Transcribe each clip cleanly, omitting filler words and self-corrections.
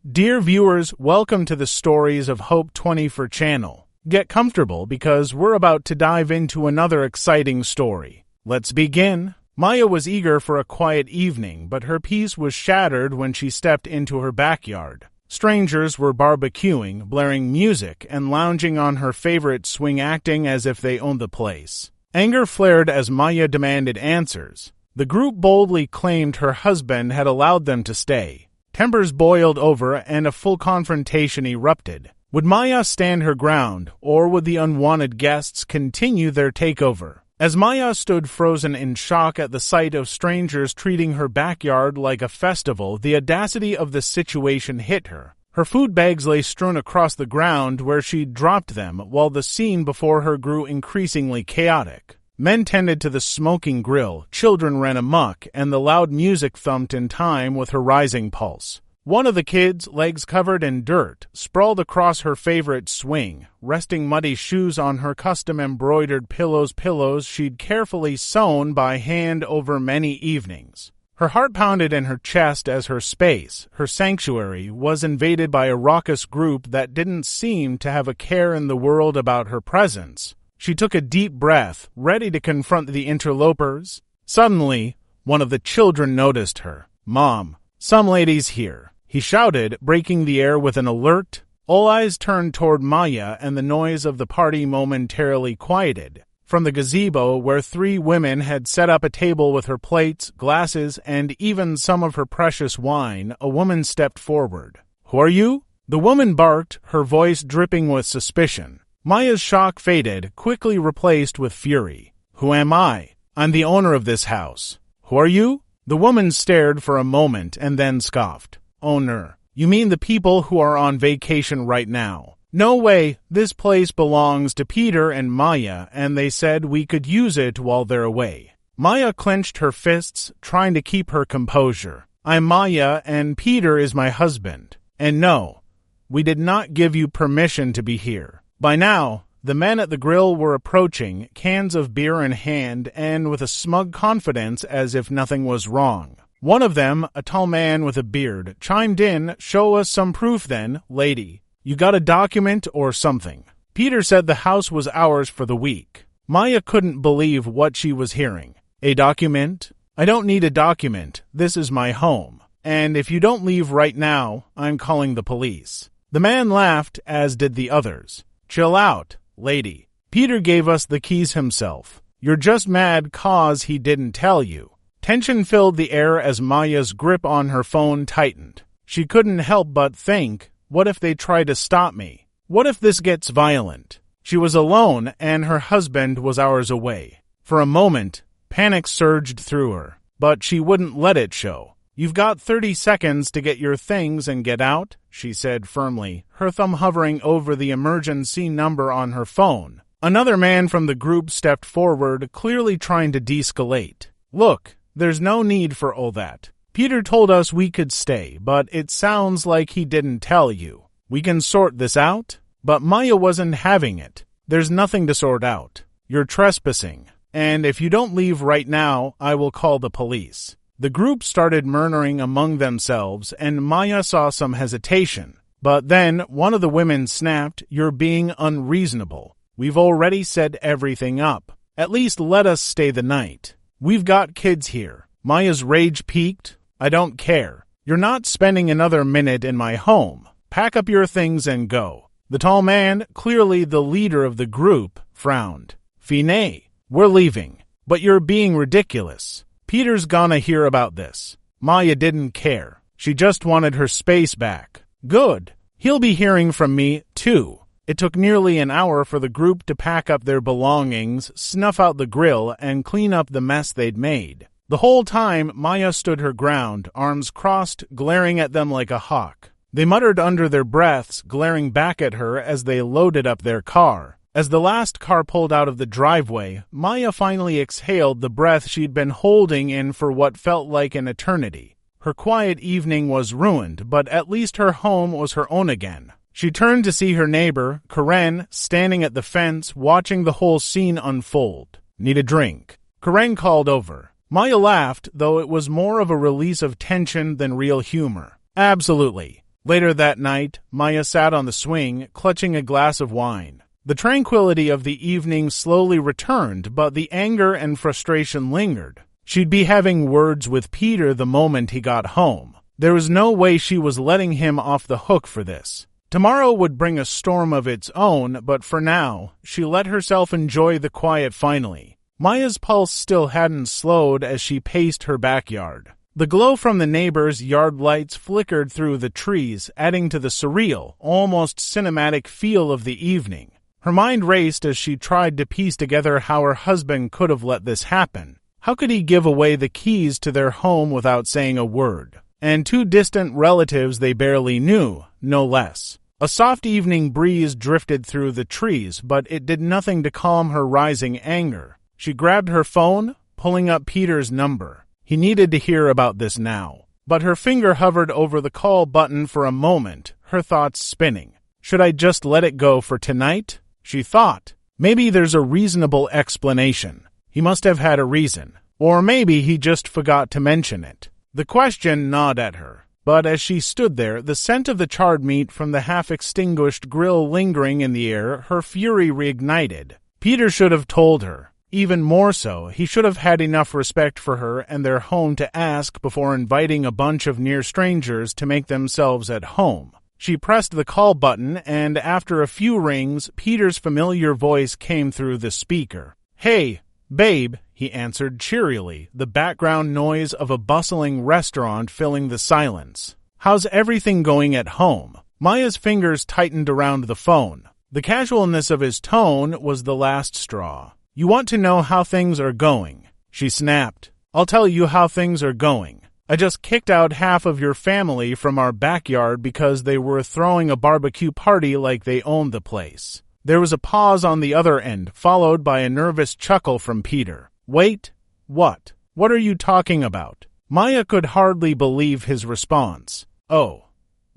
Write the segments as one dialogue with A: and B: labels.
A: Dear viewers, welcome to the Stories of Hope 24 channel. Get comfortable because we're about to dive into another exciting story. Let's begin. Maya was eager for a quiet evening, but her peace was shattered when she stepped into her backyard. Strangers were barbecuing, blaring music, and lounging on her favorite swing, acting as if they owned the place. Anger flared as Maya demanded answers. The group boldly claimed her husband had allowed them to stay. Tempers boiled over and a full confrontation erupted. Would Maya stand her ground, or would the unwanted guests continue their takeover? As Maya stood frozen in shock at the sight of strangers treating her backyard like a festival, the audacity of the situation hit her. Her food bags lay strewn across the ground where she'd dropped them, while the scene before her grew increasingly chaotic. Men tended to the smoking grill, children ran amok, and the loud music thumped in time with her rising pulse. One of the kids, legs covered in dirt, sprawled across her favorite swing, resting muddy shoes on her custom-embroidered pillows she'd carefully sewn by hand over many evenings. Her heart pounded in her chest as her space, her sanctuary, was invaded by a raucous group that didn't seem to have a care in the world about her presence. She took a deep breath, ready to confront the interlopers. Suddenly, one of the children noticed her. "Mom, some ladies here," he shouted, breaking the air with an alert. All eyes turned toward Maya, and the noise of the party momentarily quieted. From the gazebo, where three women had set up a table with her plates, glasses, and even some of her precious wine, a woman stepped forward. "Who are you?" The woman barked, her voice dripping with suspicion. Maya's shock faded, quickly replaced with fury. "Who am I? I'm the owner of this house." "Who are you?" The woman stared for a moment and then scoffed. "Owner? You mean the people who are on vacation right now?" "No way, this place belongs to Peter and Maya, and they said we could use it while they're away." Maya clenched her fists, trying to keep her composure. "I'm Maya, and Peter is my husband. And no, we did not give you permission to be here." By now, the men at the grill were approaching, cans of beer in hand, and with a smug confidence as if nothing was wrong. One of them, a tall man with a beard, chimed in, "Show us some proof then, lady. You got a document or something?" Peter said the house was ours for the week. Maya couldn't believe what she was hearing. "A document? I don't need a document. This is my home. And if you don't leave right now, I'm calling the police." The man laughed, as did the others. "Chill out, lady. Peter gave us the keys himself. You're just mad 'cause he didn't tell you." Tension filled the air as Maya's grip on her phone tightened. She couldn't help but think, what if they try to stop me? What if this gets violent? She was alone, and her husband was hours away. For a moment, panic surged through her, but she wouldn't let it show. "You've got 30 seconds to get your things and get out," she said firmly, her thumb hovering over the emergency number on her phone. Another man from the group stepped forward, clearly trying to de-escalate. "Look, there's no need for all that. Peter told us we could stay, but it sounds like he didn't tell you. We can sort this out?" But Maya wasn't having it. "There's nothing to sort out. You're trespassing. And if you don't leave right now, I will call the police." The group started murmuring among themselves, and Maya saw some hesitation. But then one of the women snapped, "You're being unreasonable. We've already set everything up. At least let us stay the night. We've got kids here." Maya's rage peaked. "I don't care. You're not spending another minute in my home. Pack up your things and go." The tall man, clearly the leader of the group, frowned. "Fine, we're leaving. But you're being ridiculous. Peter's gonna hear about this." Maya didn't care. She just wanted her space back. "Good. He'll be hearing from me, too." It took nearly an hour for the group to pack up their belongings, snuff out the grill, and clean up the mess they'd made. The whole time, Maya stood her ground, arms crossed, glaring at them like a hawk. They muttered under their breaths, glaring back at her as they loaded up their car. As the last car pulled out of the driveway, Maya finally exhaled the breath she'd been holding in for what felt like an eternity. Her quiet evening was ruined, but at least her home was her own again. She turned to see her neighbor, Karen, standing at the fence, watching the whole scene unfold. "Need a drink?" Karen called over. Maya laughed, though it was more of a release of tension than real humor. "Absolutely. Later that night, Maya sat on the swing, clutching a glass of wine. The tranquility of the evening slowly returned, but the anger and frustration lingered. She'd be having words with Peter the moment he got home. There was no way she was letting him off the hook for this. Tomorrow would bring a storm of its own, but for now, she let herself enjoy the quiet finally. Maya's pulse still hadn't slowed as she paced her backyard. The glow from the neighbors' yard lights flickered through the trees, adding to the surreal, almost cinematic feel of the evening. Her mind raced as she tried to piece together how her husband could have let this happen. How could he give away the keys to their home without saying a word? And two distant relatives they barely knew, no less. A soft evening breeze drifted through the trees, but it did nothing to calm her rising anger. She grabbed her phone, pulling up Peter's number. He needed to hear about this now. But her finger hovered over the call button for a moment, her thoughts spinning. Should I just let it go for tonight? She thought. Maybe there's a reasonable explanation. He must have had a reason. Or maybe he just forgot to mention it. The question gnawed at her. But as she stood there, the scent of the charred meat from the half-extinguished grill lingering in the air, her fury reignited. Peter should have told her. Even more so, he should have had enough respect for her and their home to ask before inviting a bunch of near strangers to make themselves at home. She pressed the call button, and after a few rings, Peter's familiar voice came through the speaker. "Hey, babe," he answered cheerily, the background noise of a bustling restaurant filling the silence. "How's everything going at home?" Maya's fingers tightened around the phone. The casualness of his tone was the last straw. "You want to know how things are going?" She snapped. "I'll tell you how things are going. I just kicked out half of your family from our backyard because they were throwing a barbecue party like they owned the place." There was a pause on the other end, followed by a nervous chuckle from Peter. "Wait, what? What are you talking about?" Maya could hardly believe his response. "Oh,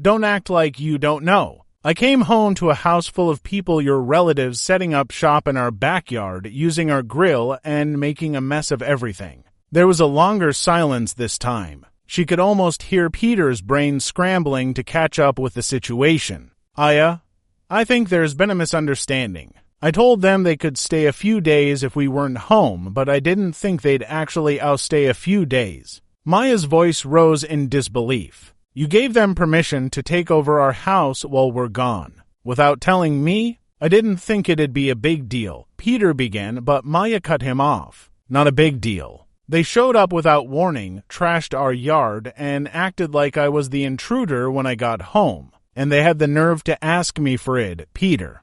A: don't act like you don't know. I came home to a house full of people, your relatives, setting up shop in our backyard, using our grill, and making a mess of everything." There was a longer silence this time. She could almost hear Peter's brain scrambling to catch up with the situation. I think there's been a misunderstanding. I told them they could stay a few days if we weren't home, but I didn't think they'd actually outstay a few days." Maya's voice rose in disbelief. "You gave them permission to take over our house while we're gone. Without telling me? I didn't think it'd be a big deal." Peter began, but Maya cut him off. "Not a big deal. They showed up without warning, trashed our yard, and acted like I was the intruder when I got home. And they had the nerve to ask me for it, Peter.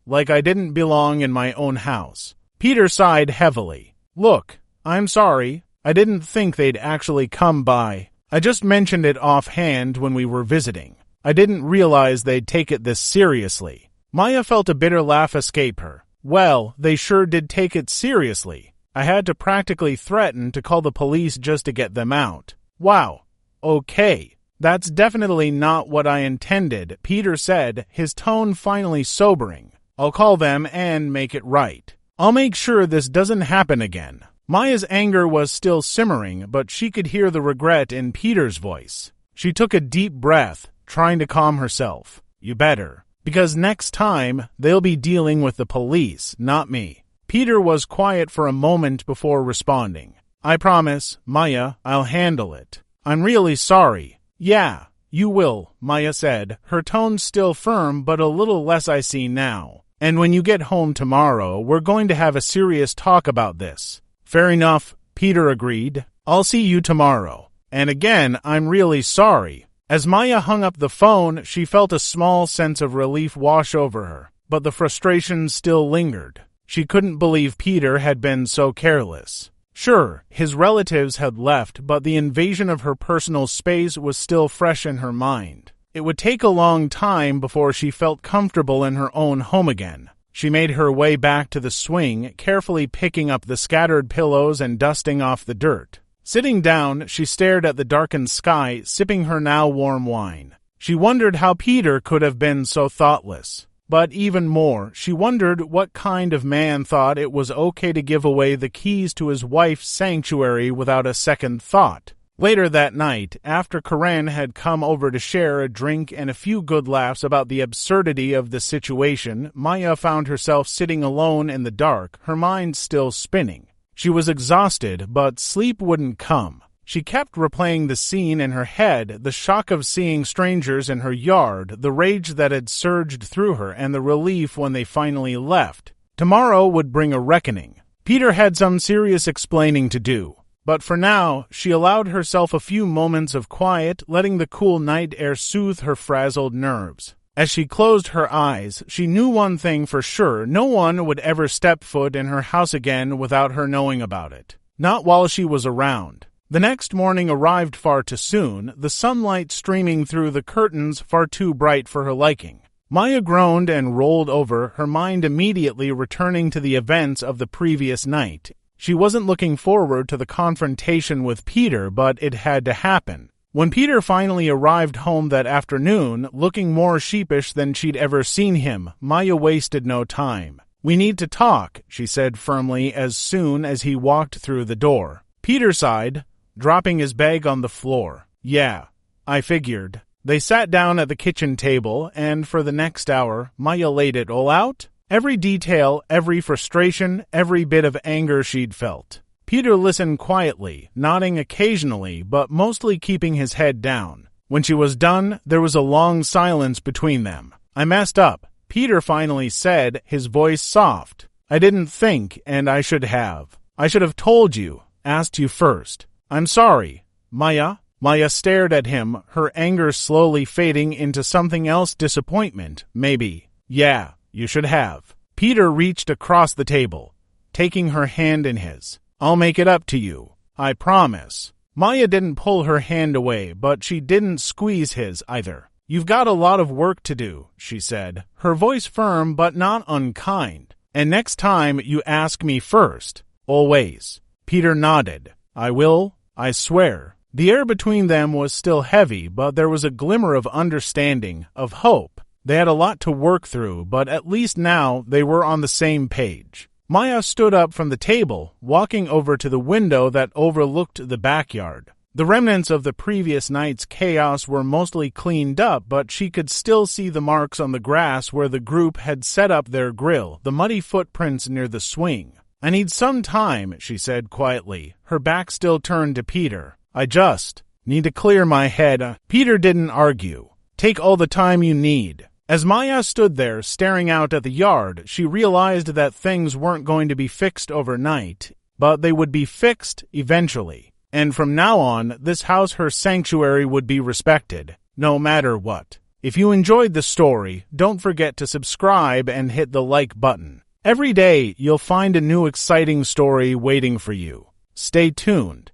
A: Like I didn't belong in my own house." Peter sighed heavily. "Look, I'm sorry. I didn't think they'd actually come by. I just mentioned it offhand when we were visiting. I didn't realize they'd take it this seriously." Maya felt a bitter laugh escape her. "Well, they sure did take it seriously. I had to practically threaten to call the police just to get them out." "Wow. Okay. That's definitely not what I intended," Peter said, his tone finally sobering. "I'll call them and make it right. I'll make sure this doesn't happen again." Maya's anger was still simmering, but she could hear the regret in Peter's voice. She took a deep breath, trying to calm herself. "You better. Because next time, they'll be dealing with the police, not me." Peter was quiet for a moment before responding. "I promise, Maya, I'll handle it. I'm really sorry." "Yeah, you will," Maya said, her tone still firm but a little less icy now. "And when you get home tomorrow, we're going to have a serious talk about this." "Fair enough," Peter agreed. "I'll see you tomorrow. And again, I'm really sorry." As Maya hung up the phone, she felt a small sense of relief wash over her, but the frustration still lingered. She couldn't believe Peter had been so careless. Sure, his relatives had left, but the invasion of her personal space was still fresh in her mind. It would take a long time before she felt comfortable in her own home again. She made her way back to the swing, carefully picking up the scattered pillows and dusting off the dirt. Sitting down, she stared at the darkened sky, sipping her now warm wine. She wondered how Peter could have been so thoughtless. But even more, she wondered what kind of man thought it was okay to give away the keys to his wife's sanctuary without a second thought. Later that night, after Karen had come over to share a drink and a few good laughs about the absurdity of the situation, Maya found herself sitting alone in the dark, her mind still spinning. She was exhausted, but sleep wouldn't come. She kept replaying the scene in her head, the shock of seeing strangers in her yard, the rage that had surged through her, and the relief when they finally left. Tomorrow would bring a reckoning. Peter had some serious explaining to do. But for now, she allowed herself a few moments of quiet, letting the cool night air soothe her frazzled nerves. As she closed her eyes, she knew one thing for sure: no one would ever step foot in her house again without her knowing about it. Not while she was around. The next morning arrived far too soon, the sunlight streaming through the curtains far too bright for her liking. Maya groaned and rolled over, her mind immediately returning to the events of the previous night. She wasn't looking forward to the confrontation with Peter, but it had to happen. When Peter finally arrived home that afternoon, looking more sheepish than she'd ever seen him, Maya wasted no time. "We need to talk," she said firmly as soon as he walked through the door. Peter sighed, dropping his bag on the floor. "Yeah, I figured." They sat down at the kitchen table, and for the next hour, Maya laid it all out. Every detail, every frustration, every bit of anger she'd felt. Peter listened quietly, nodding occasionally, but mostly keeping his head down. When she was done, there was a long silence between them. "I messed up," Peter finally said, his voice soft. "I didn't think, and I should have. I should have told you, asked you first. I'm sorry." "Maya?" Maya stared at him, her anger slowly fading into something else: disappointment, maybe. "Yeah. You should have." Peter reached across the table, taking her hand in his. "I'll make it up to you. I promise." Maya didn't pull her hand away, but she didn't squeeze his either. "You've got a lot of work to do," she said, her voice firm but not unkind. "And next time you ask me first. Always." Peter nodded. "I will, I swear." The air between them was still heavy, but there was a glimmer of understanding, of hope. They had a lot to work through, but at least now they were on the same page. Maya stood up from the table, walking over to the window that overlooked the backyard. The remnants of the previous night's chaos were mostly cleaned up, but she could still see the marks on the grass where the group had set up their grill, the muddy footprints near the swing. "I need some time," she said quietly, her back still turned to Peter. "I just need to clear my head." Peter didn't argue. "Take all the time you need." As Maya stood there staring out at the yard, she realized that things weren't going to be fixed overnight, but they would be fixed eventually. And from now on, this house, her sanctuary, would be respected, no matter what. If you enjoyed the story, don't forget to subscribe and hit the like button. Every day, you'll find a new exciting story waiting for you. Stay tuned.